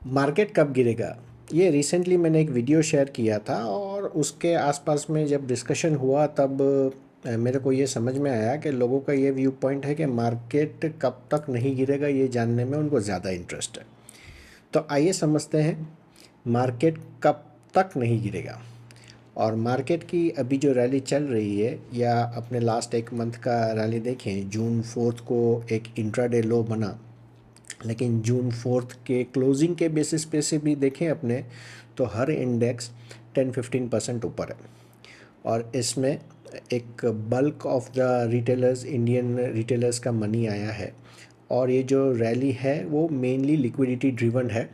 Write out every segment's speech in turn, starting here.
Market कब गिरेगा? ये रिसेंटली मैंने एक वीडियो शेयर किया था और उसके आसपास में जब डिस्कशन हुआ तब मेरे को ये समझ में आया कि लोगों का ये व्यू पॉइंट है कि मार्केट कब तक नहीं गिरेगा ये जानने में उनको ज़्यादा इंटरेस्ट है। तो आइए समझते हैं मार्केट कब तक नहीं गिरेगा। और मार्केट की अभी जो रैली चल रही है या अपने लास्ट एक मंथ का रैली देखें, जून 4 को एक इंट्राडे लो बना, लेकिन जून 4 के क्लोजिंग के बेसिस पे से भी देखें अपने, तो हर इंडेक्स 10-15% ऊपर है। और इसमें एक bulk of the retailers, Indian retailers का मनी आया है। और ये जो रैली है वो मेनली लिक्विडिटी ड्रिवन है।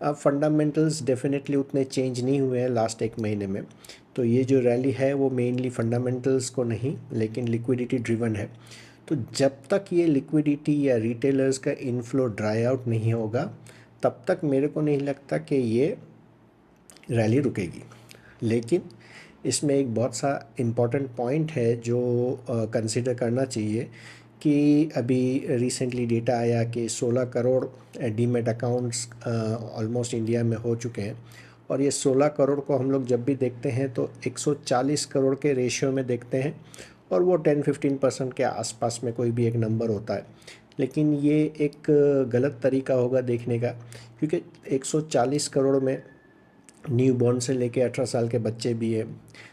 अब फंडामेंटल्स डेफिनेटली उतने चेंज नहीं हुए हैं लास्ट एक महीने में, तो ये जो रैली है वो मेनली फंडामेंटल्स को नहीं लेकिन लिक्विडिटी ड्रिवन है। तो जब तक ये लिक्विडिटी या रिटेलर्स का इनफ्लो ड्राई आउट नहीं होगा तब तक मेरे को नहीं लगता कि ये रैली रुकेगी। लेकिन इसमें एक बहुत सा इम्पॉर्टेंट पॉइंट है जो कंसिडर करना चाहिए कि अभी रिसेंटली डेटा आया कि 16 crore demat accounts almost India में हो चुके हैं। और ये 16 करोड़ को हम लोग जब भी देखते हैं तो 140 करोड़ के रेशियो में देखते हैं और वो 10-15% के आसपास में कोई भी एक नंबर होता है। लेकिन ये एक गलत तरीका होगा देखने का, क्योंकि 140 करोड़ में न्यू बॉर्न से लेके 18 साल के बच्चे भी हैं,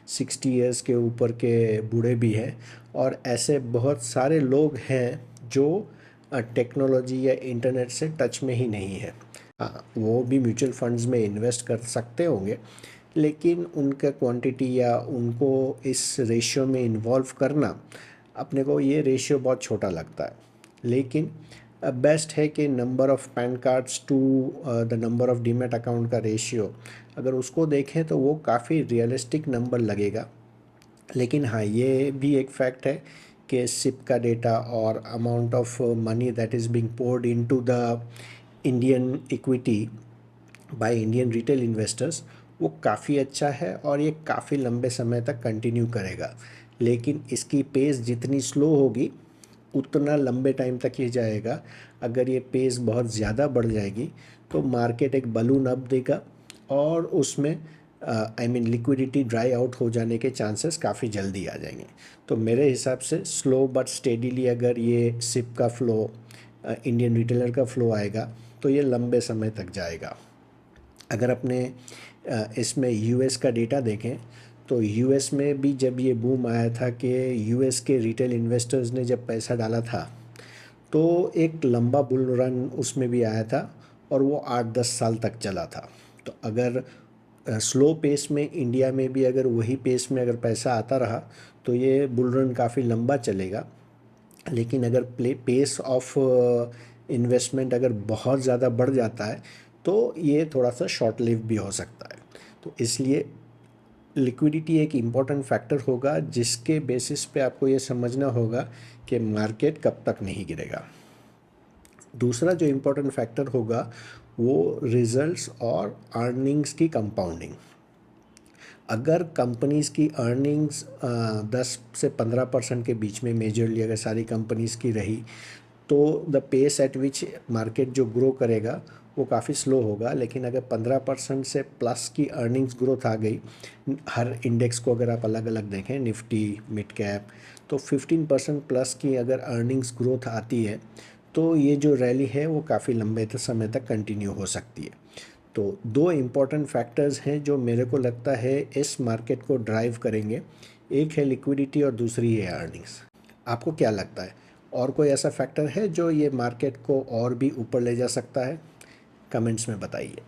60 इयर्स के ऊपर के बूढ़े भी हैं, और ऐसे बहुत सारे लोग हैं जो टेक्नोलॉजी या इंटरनेट से टच में ही नहीं है। हाँ, वो भी म्यूचुअल फंड्स में इन्वेस्ट कर सकते होंगे, लेकिन उनका क्वांटिटी या उनको इस रेशियो में इन्वॉल्व करना, अपने को ये रेशियो बहुत छोटा लगता है। लेकिन बेस्ट है कि number of PAN cards to the number of demat account का रेशियो, अगर उसको देखें तो वो काफ़ी रियलिस्टिक नंबर लगेगा। लेकिन हाँ, ये भी एक फैक्ट है कि सिप का डेटा और amount of money that is being poured into the Indian equity by Indian retail investors, वो काफ़ी अच्छा है और ये काफ़ी लंबे समय तक कंटिन्यू करेगा। लेकिन इसकी पेस जितनी स्लो होगी उतना लंबे टाइम तक ये जाएगा। अगर ये पेस बहुत ज़्यादा बढ़ जाएगी तो मार्केट एक बलून अप देगा और उसमें लिक्विडिटी ड्राई आउट हो जाने के चांसेस काफ़ी जल्दी आ जाएंगे। तो मेरे हिसाब से स्लो बट स्टेडीली अगर ये सिप का फ़्लो, इंडियन रिटेलर का फ़्लो आएगा तो ये लंबे समय तक जाएगा। अगर अपने इसमें यूएस का डेटा देखें तो यूएस में भी जब ये बूम आया था कि यूएस के रिटेल इन्वेस्टर्स ने जब पैसा डाला था तो एक लंबा बुल रन उसमें भी आया था और वो 8-10 साल तक चला था। तो अगर स्लो पेस में इंडिया में भी अगर वही पेस में अगर पैसा आता रहा तो ये बुल रन काफ़ी लंबा चलेगा। लेकिन अगर पेस ऑफ इन्वेस्टमेंट अगर बहुत ज़्यादा बढ़ जाता है तो ये थोड़ा सा शॉर्ट लिव भी हो सकता है। तो इसलिए लिक्विडिटी एक इम्पॉर्टेंट फैक्टर होगा जिसके बेसिस पे आपको ये समझना होगा कि मार्केट कब तक नहीं गिरेगा। दूसरा जो इम्पोर्टेंट फैक्टर होगा वो रिजल्ट्स और अर्निंग्स की कंपाउंडिंग। अगर कंपनीज़ की अर्निंग्स 10 से 15% के बीच में मेजरली अगर सारी कंपनीज़ की रही तो the pace at which market जो ग्रो करेगा वो काफ़ी स्लो होगा। लेकिन अगर 15% से प्लस की अर्निंग्स ग्रोथ आ गई, हर इंडेक्स को अगर आप अलग अलग देखें, निफ्टी, मिड कैप, तो 15% प्लस की अगर अर्निंग्स ग्रोथ आती है तो ये जो रैली है वो काफ़ी लंबे समय तक कंटिन्यू हो सकती है। तो दो इम्पॉर्टेंट फैक्टर्स हैं जो मेरे को लगता है इस मार्केट को ड्राइव करेंगे। एक है लिक्विडिटी और दूसरी है अर्निंग्स। आपको क्या लगता है, और कोई ऐसा फैक्टर है जो ये मार्केट को और भी ऊपर ले जा सकता है? कमेंट्स में बताइए।